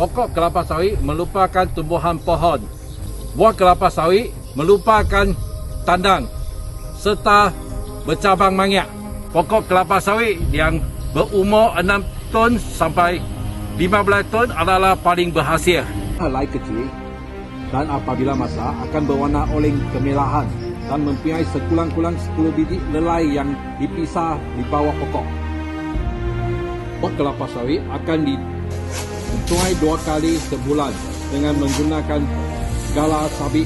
Pokok kelapa sawit merupakan tumbuhan pohon. Buah kelapa sawit merupakan tandang serta bercabang banyak. Pokok kelapa sawit yang berumur 6 tahun sampai 15 tahun adalah paling berhasil. Helai kecil dan apabila masak akan berwarna oleng kemerahan dan mempunyai sekurang-kurang 10 biji lelai yang dipisah di bawah pokok. Buah kelapa sawit akan dituai 2 kali sebulan dengan menggunakan gala sabit.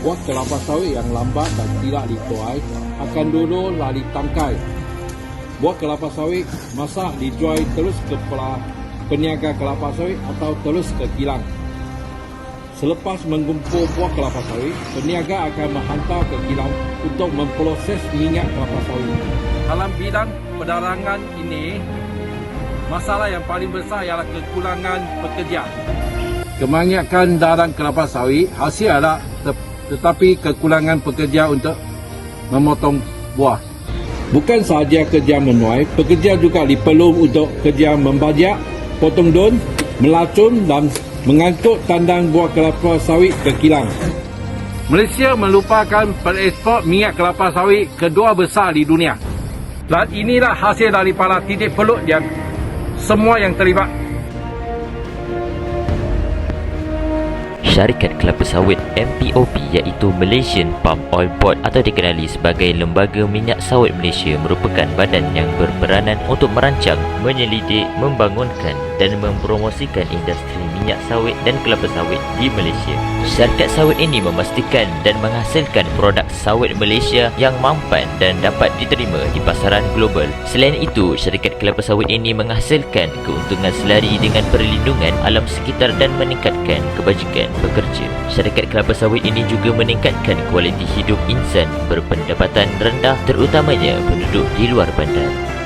Buah kelapa sawit yang lambat dan tidak dituai akan dulu lari tangkai. Buah kelapa sawit masak dijual terus ke peniaga kelapa sawit atau terus ke kilang. Selepas mengumpul buah kelapa sawit, peniaga akan menghantar ke kilang untuk memproses minyak kelapa sawit. Dalam bidang perdagangan ini, masalah yang paling besar ialah kekurangan pekerja. Kebanyakan dagang kelapa sawit hasil ada, tetapi kekurangan pekerja untuk memotong buah. Bukan sahaja kerja menuai, pekerja juga diperlu untuk kerja membajak, potong daun, melacun dan mengangkut tandang buah kelapa sawit ke kilang. Malaysia merupakan pengekspor minyak kelapa sawit kedua besar di dunia. Dan inilah hasil daripada titik peluk yang semua yang terlibat. Syarikat Kelapa Sawit MPOP iaitu Malaysian Palm Oil Board atau dikenali sebagai Lembaga Minyak Sawit Malaysia merupakan badan yang berperanan untuk merancang, menyelidik, membangunkan dan mempromosikan industri minyak sawit dan kelapa sawit di Malaysia. Syarikat sawit ini memastikan dan menghasilkan produk sawit Malaysia yang mampan dan dapat diterima di pasaran global. Selain itu, syarikat kelapa sawit ini menghasilkan keuntungan selari dengan perlindungan alam sekitar dan meningkatkan kebajikan pekerja. Syarikat kelapa sawit ini juga meningkatkan kualiti hidup insan berpendapatan rendah, terutamanya penduduk di luar bandar.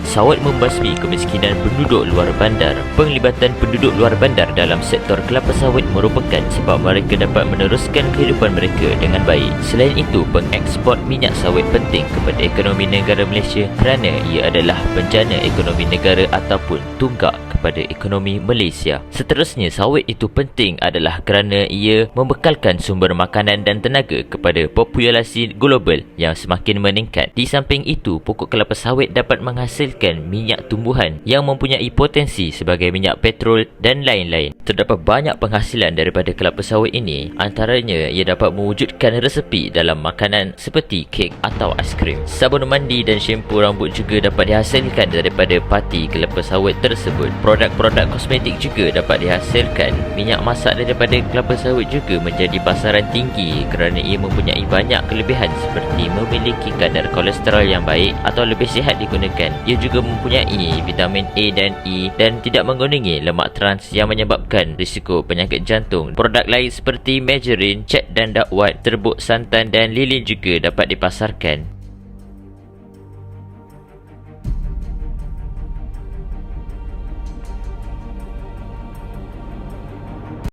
Sawit membasmi kemiskinan penduduk luar bandar. Penglibatan penduduk luar bandar dalam sektor kelapa sawit merupakan sebab mereka dapat meneruskan kehidupan mereka dengan baik. Selain itu, pengekspor minyak sawit penting kepada ekonomi negara Malaysia kerana ia adalah penjana ekonomi negara ataupun tunggak kepada ekonomi Malaysia. Seterusnya, sawit itu penting adalah kerana ia membekalkan sumber makanan dan tenaga kepada populasi global yang semakin meningkat. Di samping itu, pokok kelapa sawit dapat menghasilkan minyak tumbuhan yang mempunyai potensi sebagai minyak petrol dan lain-lain. Terdapat banyak penghasilan daripada kelapa sawit ini, antaranya ia dapat mewujudkan resepi dalam makanan seperti kek atau aiskrim. Sabun mandi dan syampu rambut juga dapat dihasilkan daripada pati kelapa sawit tersebut. Produk-produk kosmetik juga dapat dihasilkan. Minyak masak daripada kelapa sawit juga menjadi pasaran tinggi kerana ia mempunyai banyak kelebihan seperti memiliki kadar kolesterol yang baik atau lebih sihat digunakan. Ia juga mempunyai vitamin A dan E dan tidak mengandungi lemak trans yang menyebabkan risiko penyakit jantung. Produk lain seperti margarine, cat dan dakwat, terbuk santan dan lilin juga dapat dipasarkan.